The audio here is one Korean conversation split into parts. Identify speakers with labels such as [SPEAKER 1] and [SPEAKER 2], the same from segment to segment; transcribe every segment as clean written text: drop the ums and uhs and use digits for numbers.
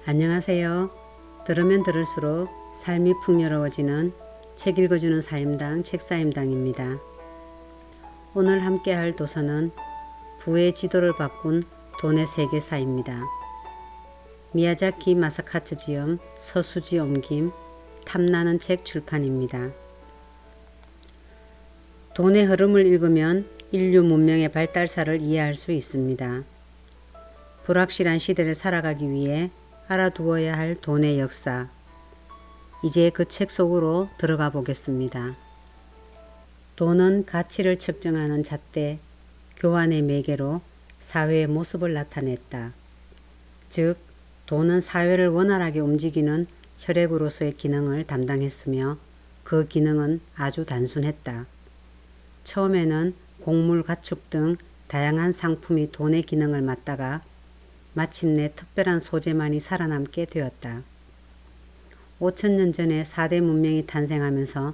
[SPEAKER 1] 안녕하세요. 들으면 들을수록 삶이 풍요로워지는 책 읽어주는 사임당 책사임당입니다. 오늘 함께할 도서는 부의 지도를 바꾼 돈의 세계사입니다. 미야자키 마사카츠 지음, 서수지 옮김, 탐나는 책 출판입니다. 돈의 흐름을 읽으면 인류 문명의 발달사를 이해할 수 있습니다. 불확실한 시대를 살아가기 위해 알아두어야 할 돈의 역사. 이제 그 책 속으로 들어가 보겠습니다. 돈은 가치를 측정하는 잣대, 교환의 매개로 사회의 모습을 나타냈다. 즉, 돈은 사회를 원활하게 움직이는 혈액으로서의 기능을 담당했으며 그 기능은 아주 단순했다. 처음에는 곡물, 가축 등 다양한 상품이 돈의 기능을 맡다가 마침내 특별한 소재만이 살아남게 되었다. 5천년 전에 4대 문명이 탄생하면서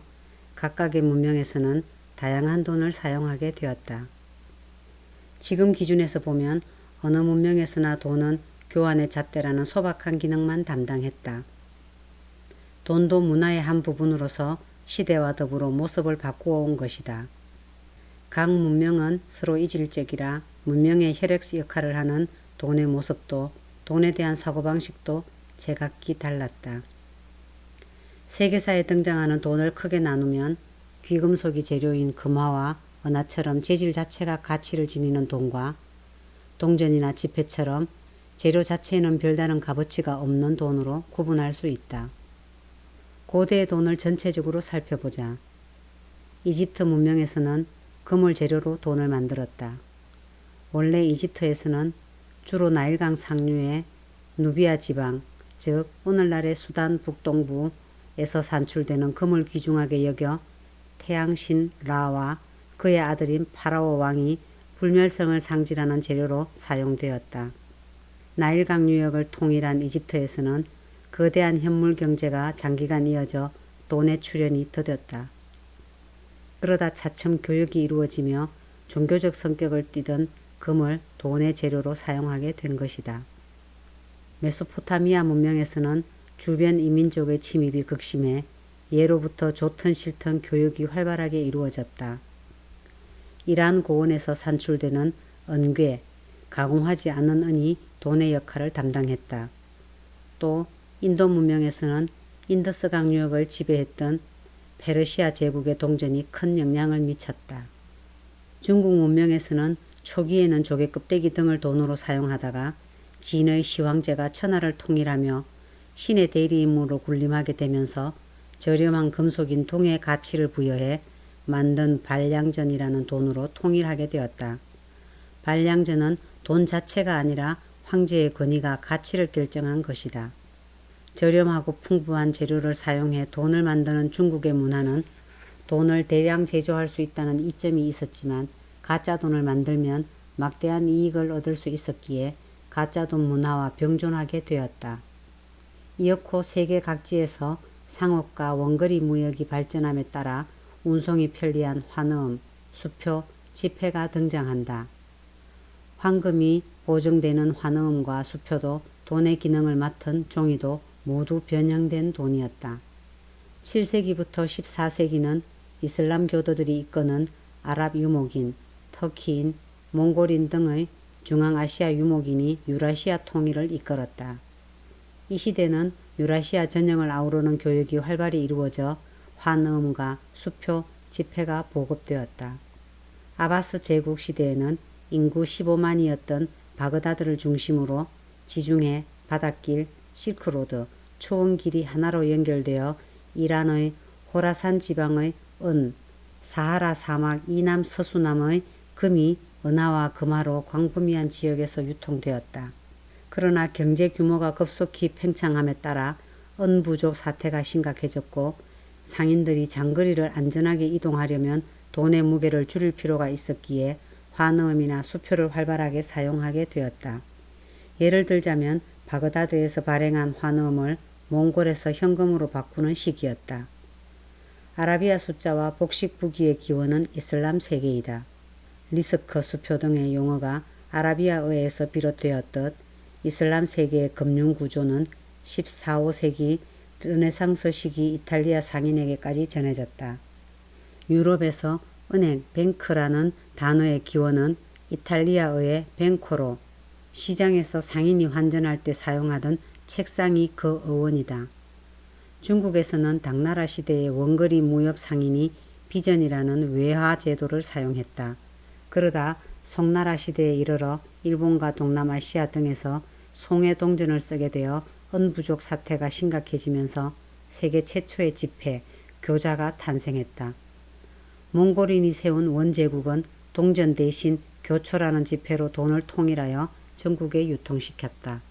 [SPEAKER 1] 각각의 문명에서는 다양한 돈을 사용하게 되었다. 지금 기준에서 보면 어느 문명에서나 돈은 교환의 잣대라는 소박한 기능만 담당했다. 돈도 문화의 한 부분으로서 시대와 더불어 모습을 바꾸어 온 것이다. 각 문명은 서로 이질적이라 문명의 혈액 역할을 하는 돈의 모습도 돈에 대한 사고방식도 제각기 달랐다. 세계사에 등장하는 돈을 크게 나누면 귀금속이 재료인 금화와 은하처럼 재질 자체가 가치를 지니는 돈과 동전이나 지폐처럼 재료 자체에는 별다른 값어치가 없는 돈으로 구분할 수 있다. 고대의 돈을 전체적으로 살펴보자. 이집트 문명에서는 금을 재료로 돈을 만들었다. 원래 이집트에서는 주로 나일강 상류의 누비아 지방, 즉 오늘날의 수단 북동부에서 산출되는 금을 귀중하게 여겨 태양신 라와 그의 아들인 파라오 왕이 불멸성을 상징하는 재료로 사용되었다. 나일강 유역을 통일한 이집트에서는 거대한 현물 경제가 장기간 이어져 돈의 출현이 더뎠다. 그러다 차츰 교육이 이루어지며 종교적 성격을 띠던 금을 돈의 재료로 사용하게 된 것이다. 메소포타미아 문명에서는 주변 이민족의 침입이 극심해 예로부터 좋든 싫든 교육이 활발하게 이루어졌다. 이란 고원에서 산출되는 은괴, 가공하지 않은 은이 돈의 역할을 담당했다. 또 인도 문명에서는 인더스 강유역을 지배했던 페르시아 제국의 동전이 큰 영향을 미쳤다. 중국 문명에서는 초기에는 조개 껍데기 등을 돈으로 사용하다가 진의 시황제가 천하를 통일하며 신의 대리인물로 군림하게 되면서 저렴한 금속인 동의 가치를 부여해 만든 반량전이라는 돈으로 통일하게 되었다. 반량전은 돈 자체가 아니라 황제의 권위가 가치를 결정한 것이다. 저렴하고 풍부한 재료를 사용해 돈을 만드는 중국의 문화는 돈을 대량 제조할 수 있다는 이점이 있었지만 가짜 돈을 만들면 막대한 이익을 얻을 수 있었기에 가짜 돈 문화와 병존하게 되었다. 이어코 세계 각지에서 상업과 원거리 무역이 발전함에 따라 운송이 편리한 환음, 수표, 지폐가 등장한다. 황금이 보증되는 환음과 수표도 돈의 기능을 맡은 종이도 모두 변형된 돈이었다. 7세기부터 14세기는 이슬람 교도들이 이끄는 아랍 유목인, 터키인, 몽골인 등의 중앙아시아 유목인이 유라시아 통일을 이끌었다. 이 시대는 유라시아 전역을 아우르는 교육이 활발히 이루어져 환음과 수표, 지폐가 보급되었다. 아바스 제국 시대에는 인구 15만이었던 바그다드를 중심으로 지중해, 바닷길, 실크로드, 초원길이 하나로 연결되어 이란의 호라산 지방의 은, 사하라 사막 이남 서수남의 금이 은하와 금화로 광범위한 지역에서 유통되었다. 그러나 경제 규모가 급속히 팽창함에 따라 은 부족 사태가 심각해졌고 상인들이 장거리를 안전하게 이동하려면 돈의 무게를 줄일 필요가 있었기에 환음이나 수표를 활발하게 사용하게 되었다. 예를 들자면 바그다드에서 발행한 환음을 몽골에서 현금으로 바꾸는 시기였다. 아라비아 숫자와 복식 부기의 기원은 이슬람 세계이다. 리스크 수표 등의 용어가 아라비아어에서 비롯되었듯 이슬람 세계의 금융 구조는 14, 5세기 르네상스 시기 이탈리아 상인에게까지 전해졌다. 유럽에서 은행, 뱅크라는 단어의 기원은 이탈리아어의 뱅코로 시장에서 상인이 환전할 때 사용하던 책상이 그 어원이다. 중국에서는 당나라 시대의 원거리 무역 상인이 비전이라는 외화 제도를 사용했다. 그러다 송나라 시대에 이르러 일본과 동남아시아 등에서 송해 동전을 쓰게 되어 은부족 사태가 심각해지면서 세계 최초의 지폐, 교자가 탄생했다. 몽골인이 세운 원제국은 동전 대신 교초라는 지폐로 돈을 통일하여 전국에 유통시켰다.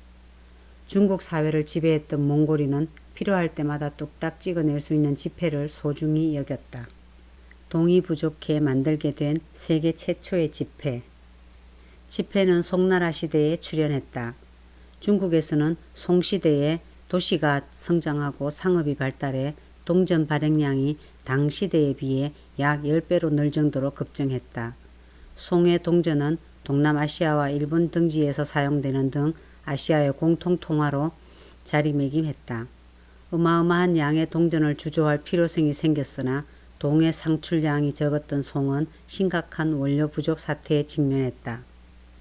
[SPEAKER 1] 중국 사회를 지배했던 몽골인은 필요할 때마다 뚝딱 찍어낼 수 있는 지폐를 소중히 여겼다. 동이 부족해 만들게 된 세계 최초의 지폐. 지폐는 송나라 시대에 출현했다. 중국에서는 송시대에 도시가 성장하고 상업이 발달해 동전 발행량이 당시대에 비해 약 10배로 늘 정도로 급증했다. 송해 동전은 동남아시아와 일본 등지에서 사용되는 등 아시아의 공통통화로 자리매김했다. 어마어마한 양의 동전을 주조할 필요성이 생겼으나 동해 상출량이 적었던 송은 심각한 원료 부족 사태에 직면했다.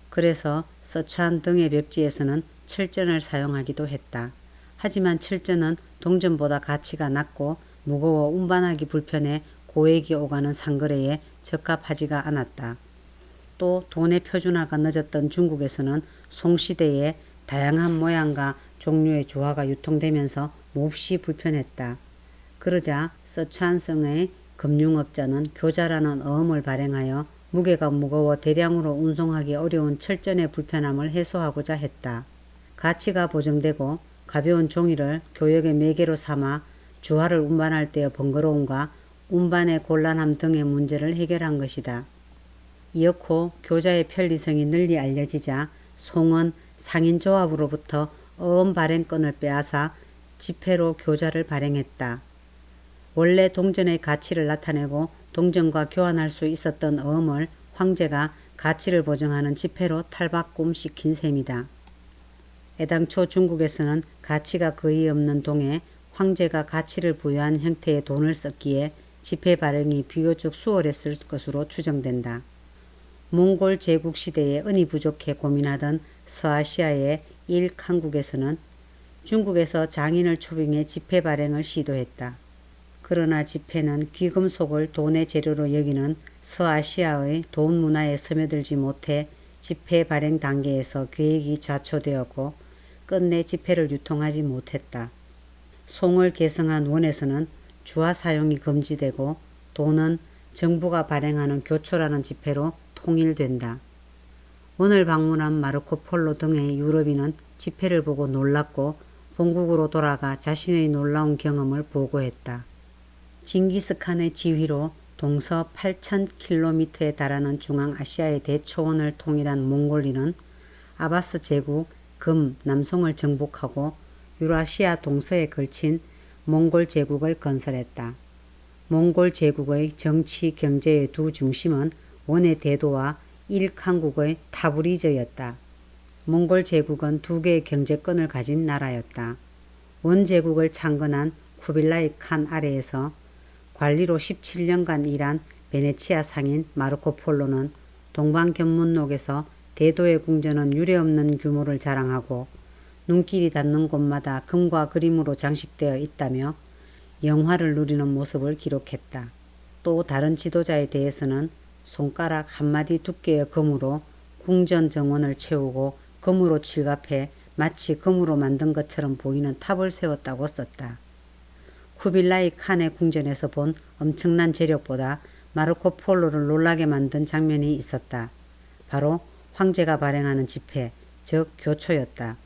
[SPEAKER 1] 그래서 서추안 등의 벽지에서는 철전을 사용하기도 했다. 하지만 철전은 동전보다 가치가 낮고 무거워 운반하기 불편해 고액이 오가는 상거래에 적합하지가 않았다. 또 돈의 표준화가 늦었던 중국에서는 송시대에 다양한 모양과 종류의 주화가 유통되면서 몹시 불편했다. 그러자 서추안성의 금융업자는 교자라는 어음을 발행하여 무게가 무거워 대량으로 운송하기 어려운 철전의 불편함을 해소하고자 했다. 가치가 보정되고 가벼운 종이를 교역의 매개로 삼아 주화를 운반할 때의 번거로움과 운반의 곤란함 등의 문제를 해결한 것이다. 이었고 교자의 편리성이 널리 알려지자 송은 상인조합으로부터 어음 발행권을 빼앗아 지폐로 교자를 발행했다. 원래 동전의 가치를 나타내고 동전과 교환할 수 있었던 어음을 황제가 가치를 보정하는 지폐로 탈바꿈시킨 셈이다. 애당초 중국에서는 가치가 거의 없는 동에 황제가 가치를 부여한 형태의 돈을 썼기에 지폐 발행이 비교적 수월했을 것으로 추정된다. 몽골 제국 시대에 은이 부족해 고민하던 서아시아의 일칸국에서는 중국에서 장인을 초빙해 지폐 발행을 시도했다. 그러나 지폐는 귀금속을 돈의 재료로 여기는 서아시아의 돈 문화에 스며들지 못해 지폐 발행 단계에서 계획이 좌초되었고 끝내 지폐를 유통하지 못했다. 송을 계승한 원에서는 주화 사용이 금지되고 돈은 정부가 발행하는 교초라는 지폐로 통일된다. 원을 방문한 마르코 폴로 등의 유럽인은 지폐를 보고 놀랐고 본국으로 돌아가 자신의 놀라운 경험을 보고했다. 징기스칸의 지휘로 동서 8,000km에 달하는 중앙아시아의 대초원을 통일한 몽골인은 아바스 제국 남송을 정복하고 유라시아 동서에 걸친 몽골 제국을 건설했다. 몽골 제국의 정치, 경제의 두 중심은 원의 대도와 일칸국의 타브리즈였다. 몽골 제국은 두 개의 경제권을 가진 나라였다. 원 제국을 창건한 쿠빌라이 칸 아래에서 관리로 17년간 일한 베네치아 상인 마르코 폴로는 동방견문록에서 대도의 궁전은 유례없는 규모를 자랑하고 눈길이 닿는 곳마다 금과 그림으로 장식되어 있다며 영화를 누리는 모습을 기록했다. 또 다른 지도자에 대해서는 손가락 한마디 두께의 금으로 궁전 정원을 채우고 금으로 칠갑해 마치 금으로 만든 것처럼 보이는 탑을 세웠다고 썼다. 쿠빌라이 칸의 궁전에서 본 엄청난 재력보다 마르코 폴로를 놀라게 만든 장면이 있었다. 바로 황제가 발행하는 지폐, 즉 교초였다.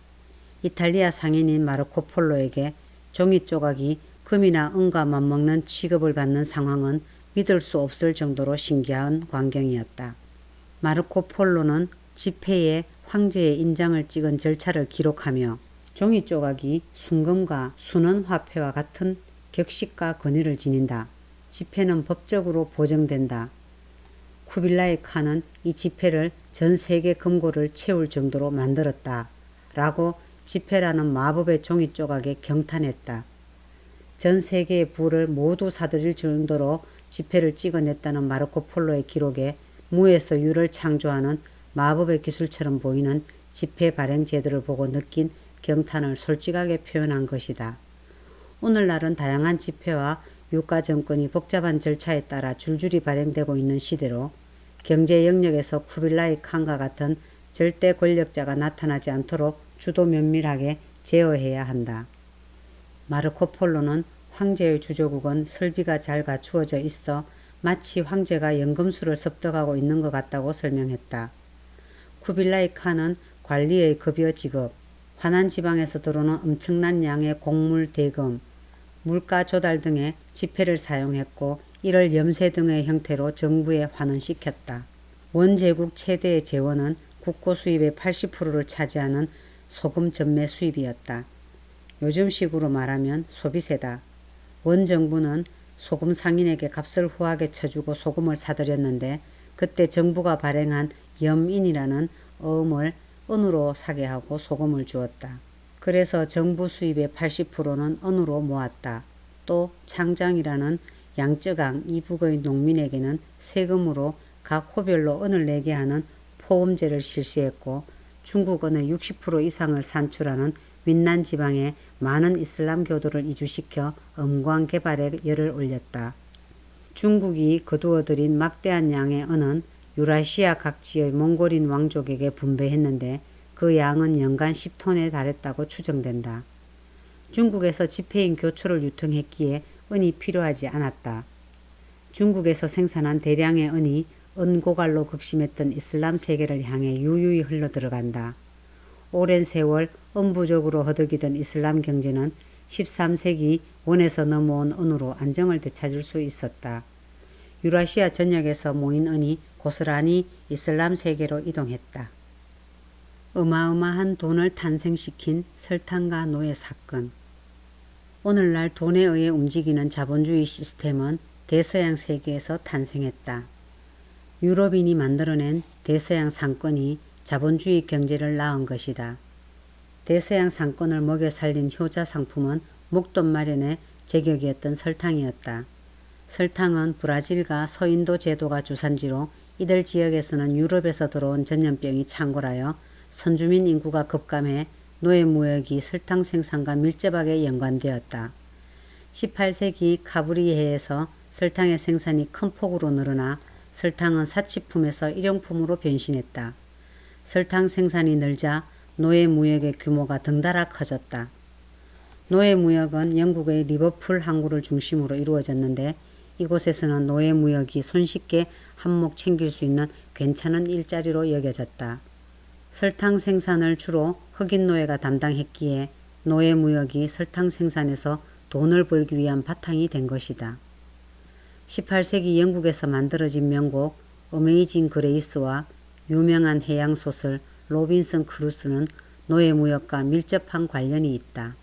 [SPEAKER 1] 이탈리아 상인인 마르코 폴로에게 종이 조각이 금이나 은과 맞먹는 취급을 받는 상황은 믿을 수 없을 정도로 신기한 광경이었다. 마르코 폴로는 지폐에 황제의 인장을 찍은 절차를 기록하며 종이 조각이 순금과 순원 화폐와 같은 격식과 권위를 지닌다. 지폐는 법적으로 보정된다. 쿠빌라이 칸은 이 지폐를 전 세계 금고를 채울 정도로 만들었다. 라고 집회라는 마법의 종이 조각에 경탄했다. 전 세계의 부를 모두 사들일 정도로 집회를 찍어냈다는 마르코 폴로의 기록에 무에서 유를 창조하는 마법의 기술처럼 보이는 집회 발행 제도를 보고 느낀 경탄을 솔직하게 표현한 것이다. 오늘날은 다양한 집회와 유가 정권이 복잡한 절차에 따라 줄줄이 발행되고 있는 시대로 경제 영역에서 쿠빌라이 칸과 같은 절대 권력자가 나타나지 않도록 주도 면밀하게 제어해야 한다. 마르코 폴로는 황제의 주조국은 설비가 잘 갖추어져 있어 마치 황제가 연금술을 습득하고 있는 것 같다고 설명했다. 쿠빌라이 칸은 관리의 급여 지급, 환한 지방에서 들어오는 엄청난 양의 곡물 대금, 물가 조달 등의 지폐를 사용했고 이를 염세 등의 형태로 정부에 환원시켰다. 원제국 최대의 재원은 국고 수입의 80%를 차지하는 소금 전매 수입이었다. 요즘식으로 말하면 소비세다. 원정부는 소금 상인에게 값을 후하게 쳐주고 소금을 사들였는데 그때 정부가 발행한 염인이라는 어음을 은으로 사게 하고 소금을 주었다. 그래서 정부 수입의 80%는 은으로 모았다. 또 창장이라는 양쯔강 이북의 농민에게는 세금으로 각 호별로 은을 내게 하는 포음제를 실시했고 중국은의 60% 이상을 산출하는 윈난 지방에 많은 이슬람 교도를 이주시켜 음광 개발에 열을 올렸다. 중국이 거두어들인 막대한 양의 은은 유라시아 각지의 몽골인 왕족에게 분배했는데 그 양은 연간 10톤에 달했다고 추정된다. 중국에서 지폐인 교초를 유통했기에 은이 필요하지 않았다. 중국에서 생산한 대량의 은이 은고갈로 극심했던 이슬람 세계를 향해 유유히 흘러들어간다. 오랜 세월 은부족으로 허덕이던 이슬람 경제는 13세기 원에서 넘어온 은으로 안정을 되찾을 수 있었다. 유라시아 전역에서 모인 은이 고스란히 이슬람 세계로 이동했다. 어마어마한 돈을 탄생시킨 설탕과 노예 사건. 오늘날 돈에 의해 움직이는 자본주의 시스템은 대서양 세계에서 탄생했다. 유럽인이 만들어낸 대서양 상권이 자본주의 경제를 낳은 것이다. 대서양 상권을 먹여 살린 효자 상품은 목돈 마련의 제격이었던 설탕이었다. 설탕은 브라질과 서인도 제도가 주산지로 이들 지역에서는 유럽에서 들어온 전염병이 창궐하여 선주민 인구가 급감해 노예 무역이 설탕 생산과 밀접하게 연관되었다. 18세기 카브리해에서 설탕의 생산이 큰 폭으로 늘어나 설탕은 사치품에서 일용품으로 변신했다. 설탕 생산이 늘자 노예 무역의 규모가 덩달아 커졌다. 노예 무역은 영국의 리버풀 항구를 중심으로 이루어졌는데 이곳에서는 노예 무역이 손쉽게 한몫 챙길 수 있는 괜찮은 일자리로 여겨졌다. 설탕 생산을 주로 흑인 노예가 담당했기에 노예 무역이 설탕 생산에서 돈을 벌기 위한 바탕이 된 것이다. 18세기 영국에서 만들어진 명곡 어메이징 그레이스와 유명한 해양소설 로빈슨 크루소는 노예 무역과 밀접한 관련이 있다.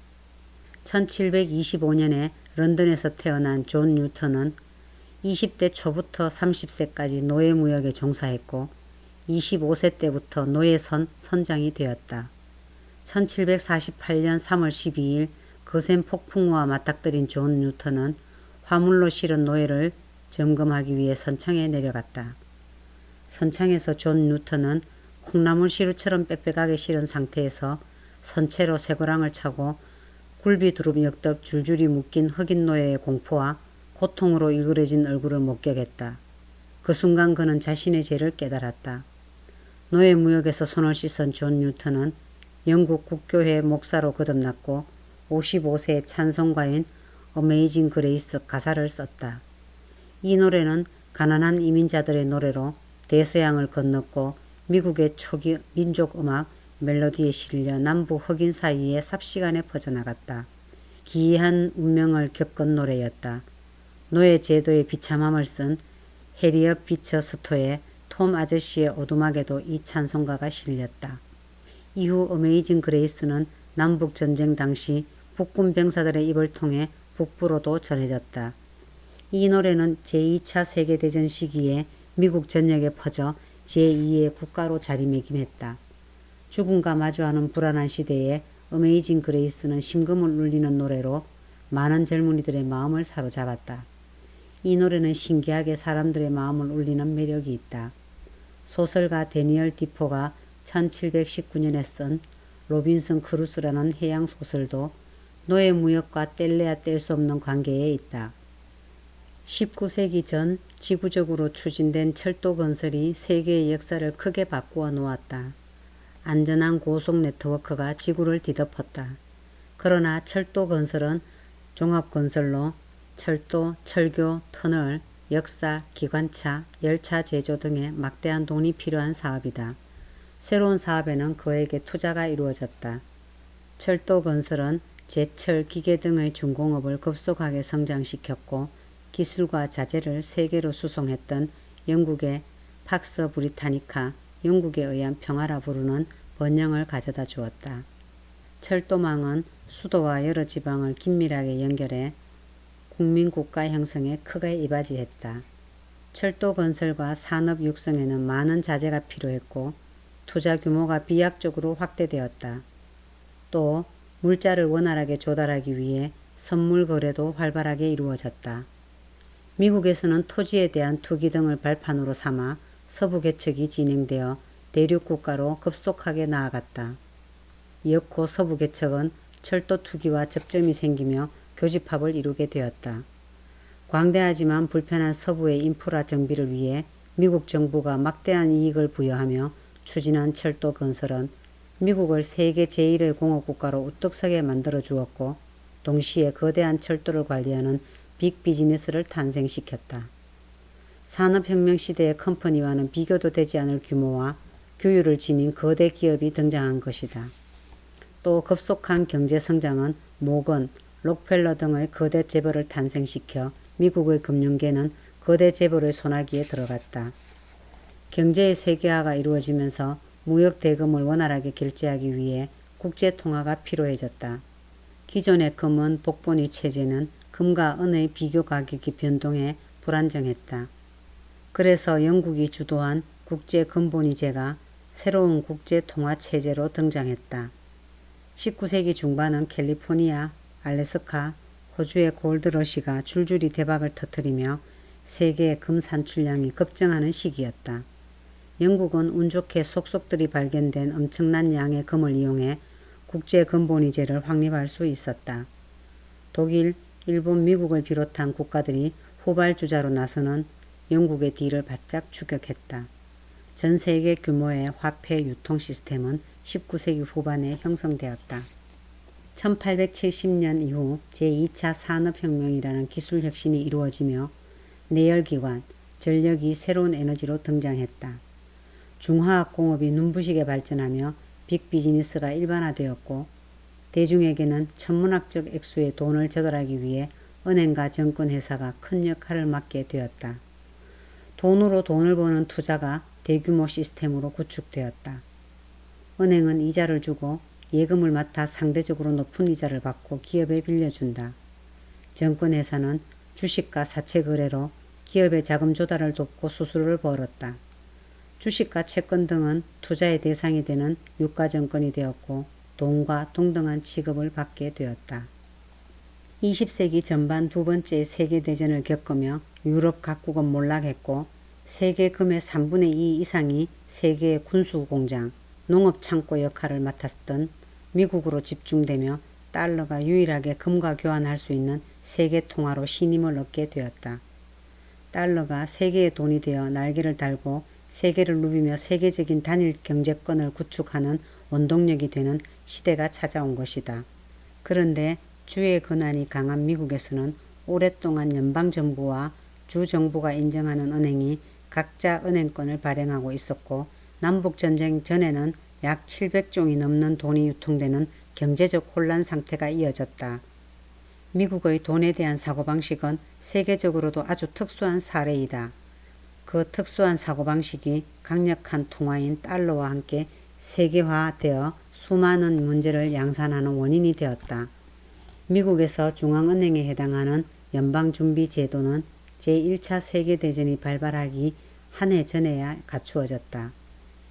[SPEAKER 1] 1725년에 런던에서 태어난 존 뉴턴은 20대 초부터 30세까지 노예 무역에 종사했고 25세 때부터 노예선 선장이 되었다. 1748년 3월 12일 거센 폭풍우와 맞닥뜨린 존 뉴턴은 화물로 실은 노예를 점검하기 위해 선창에 내려갔다. 선창에서 존 뉴턴은 콩나물 시루처럼 빽빽하게 실은 상태에서 선체로 쇠고랑을 차고 굴비두릅 엮덕 줄줄이 묶인 흑인 노예의 공포와 고통으로 일그러진 얼굴을 목격했다. 그 순간 그는 자신의 죄를 깨달았다. 노예 무역에서 손을 씻은 존 뉴턴은 영국 국교회 목사로 거듭났고 55세의 찬송가인 어메이징 그레이스 가사를 썼다. 이 노래는 가난한 이민자들의 노래로 대서양을 건넜고 미국의 초기 민족 음악 멜로디에 실려 남부 흑인 사이에 삽시간에 퍼져나갔다. 기이한 운명을 겪은 노래였다. 노예 제도의 비참함을 쓴 해리엇 비처 스토의 톰 아저씨의 오두막에도 이 찬송가가 실렸다. 이후 어메이징 그레이스는 남북전쟁 당시 북군 병사들의 입을 통해 북부로도 전해졌다. 이 노래는 제2차 세계대전 시기에 미국 전역에 퍼져 제2의 국가로 자리매김했다. 죽음과 마주하는 불안한 시대에 어메이징 그레이스는 심금을 울리는 노래로 많은 젊은이들의 마음을 사로잡았다. 이 노래는 신기하게 사람들의 마음을 울리는 매력이 있다. 소설가 데니얼 디포가 1719년에 쓴 로빈슨 크루소라는 해양 소설도 노예무역과 뗄래야 뗄 수 없는 관계에 있다. 19세기 전 지구적으로 추진된 철도 건설이 세계의 역사를 크게 바꾸어 놓았다. 안전한 고속 네트워크가 지구를 뒤덮었다. 그러나 철도 건설은 종합건설로 철도, 철교, 터널, 역사, 기관차, 열차 제조 등에 막대한 돈이 필요한 사업이다. 새로운 사업에는 그에게 투자가 이루어졌다. 철도 건설은 제철, 기계 등의 중공업을 급속하게 성장시켰고 기술과 자재를 세계로 수송했던 영국의 팍스 브리타니카, 영국에 의한 평화라 부르는 번영을 가져다 주었다. 철도망은 수도와 여러 지방을 긴밀하게 연결해 국민국가 형성에 크게 이바지했다. 철도 건설과 산업 육성에는 많은 자재가 필요했고 투자 규모가 비약적으로 확대되었다. 또 물자를 원활하게 조달하기 위해 선물 거래도 활발하게 이루어졌다. 미국에서는 토지에 대한 투기 등을 발판으로 삼아 서부 개척이 진행되어 대륙 국가로 급속하게 나아갔다. 이었고 서부 개척은 철도 투기와 접점이 생기며 교집합을 이루게 되었다. 광대하지만 불편한 서부의 인프라 정비를 위해 미국 정부가 막대한 이익을 부여하며 추진한 철도 건설은 미국을 세계 제1의 공업국가로 우뚝 서게 만들어 주었고 동시에 거대한 철도를 관리하는 빅비즈니스를 탄생시켰다. 산업혁명 시대의 컴퍼니와는 비교도 되지 않을 규모와 규율을 지닌 거대 기업이 등장한 것이다. 또 급속한 경제성장은 모건, 록펠러 등의 거대 재벌을 탄생시켜 미국의 금융계는 거대 재벌의 손아귀에 들어갔다. 경제의 세계화가 이루어지면서 무역 대금을 원활하게 결제하기 위해 국제통화가 필요해졌다. 기존의 금은 복본위 체제는 금과 은의 비교 가격이 변동해 불안정했다. 그래서 영국이 주도한 국제금본위제가 새로운 국제통화체제로 등장했다. 19세기 중반은 캘리포니아, 알래스카, 호주의 골드러시가 줄줄이 대박을 터뜨리며 세계의 금 산출량이 급증하는 시기였다. 영국은 운 좋게 속속들이 발견된 엄청난 양의 금을 이용해 국제금본위제를 확립할 수 있었다. 독일, 일본, 미국을 비롯한 국가들이 후발주자로 나서는 영국의 뒤를 바짝 추격했다. 전 세계 규모의 화폐 유통 시스템은 19세기 후반에 형성되었다. 1870년 이후 제2차 산업혁명이라는 기술혁신이 이루어지며 내열기관, 전력이 새로운 에너지로 등장했다. 중화학공업이 눈부시게 발전하며 빅비즈니스가 일반화되었고 대중에게는 천문학적 액수의 돈을 조달하기 위해 은행과 정권회사가 큰 역할을 맡게 되었다. 돈으로 돈을 버는 투자가 대규모 시스템으로 구축되었다. 은행은 이자를 주고 예금을 맡아 상대적으로 높은 이자를 받고 기업에 빌려준다. 정권회사는 주식과 사채 거래로 기업의 자금 조달을 돕고 수수료를 벌었다. 주식과 채권 등은 투자의 대상이 되는 유가증권이 되었고 돈과 동등한 취급을 받게 되었다. 20세기 전반 두 번째 세계대전을 겪으며 유럽 각국은 몰락했고 세계 금의 3분의 2 이상이 세계의 군수공장, 농업창고 역할을 맡았던 미국으로 집중되며 달러가 유일하게 금과 교환할 수 있는 세계통화로 신임을 얻게 되었다. 달러가 세계의 돈이 되어 날개를 달고 세계를 누비며 세계적인 단일 경제권을 구축하는 원동력이 되는 시대가 찾아온 것이다. 그런데 주의 권한이 강한 미국에서는 오랫동안 연방정부와 주정부가 인정하는 은행이 각자 은행권을 발행하고 있었고 남북전쟁 전에는 약 700종이 넘는 돈이 유통되는 경제적 혼란 상태가 이어졌다. 미국의 돈에 대한 사고방식은 세계적으로도 아주 특수한 사례이다. 그 특수한 사고방식이 강력한 통화인 달러와 함께 세계화되어 수많은 문제를 양산하는 원인이 되었다. 미국에서 중앙은행에 해당하는 연방준비제도는 제1차 세계대전이 발발하기 한 해 전에야 갖추어졌다.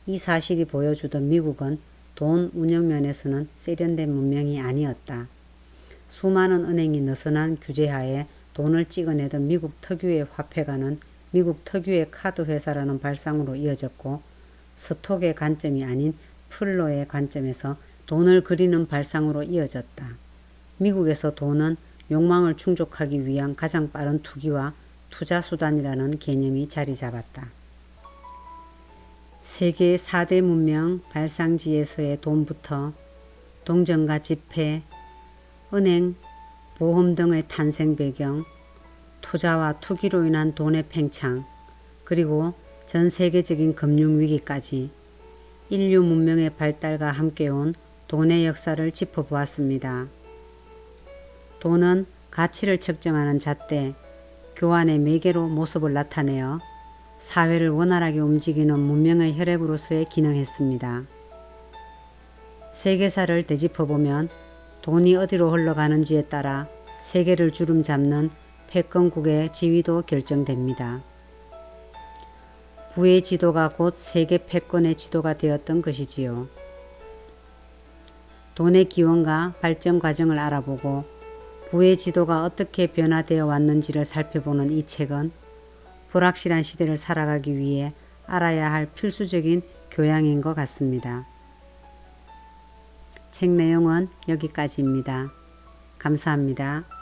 [SPEAKER 1] 이 사실이 보여주던 미국은 돈 운영 면에서는 세련된 문명이 아니었다. 수많은 은행이 느슨한 규제하에 돈을 찍어내던 미국 특유의 화폐가는 미국 특유의 카드 회사라는 발상으로 이어졌고, 스톡의 관점이 아닌 플로의 관점에서 돈을 그리는 발상으로 이어졌다. 미국에서 돈은 욕망을 충족하기 위한 가장 빠른 투기와 투자 수단이라는 개념이 자리 잡았다. 세계 4대 문명 발상지에서의 돈부터 동전과 지폐, 은행, 보험 등의 탄생 배경, 투자와 투기로 인한 돈의 팽창, 그리고 전 세계적인 금융위기까지 인류 문명의 발달과 함께 온 돈의 역사를 짚어보았습니다. 돈은 가치를 측정하는 잣대, 교환의 매개로 모습을 나타내어 사회를 원활하게 움직이는 문명의 혈액으로서의 기능했습니다. 세계사를 되짚어보면 돈이 어디로 흘러가는지에 따라 세계를 주름 잡는 패권국의 지위도 결정됩니다. 부의 지도가 곧 세계 패권의 지도가 되었던 것이지요. 돈의 기원과 발전 과정을 알아보고 부의 지도가 어떻게 변화되어 왔는지를 살펴보는 이 책은 불확실한 시대를 살아가기 위해 알아야 할 필수적인 교양인 것 같습니다. 책 내용은 여기까지입니다. 감사합니다.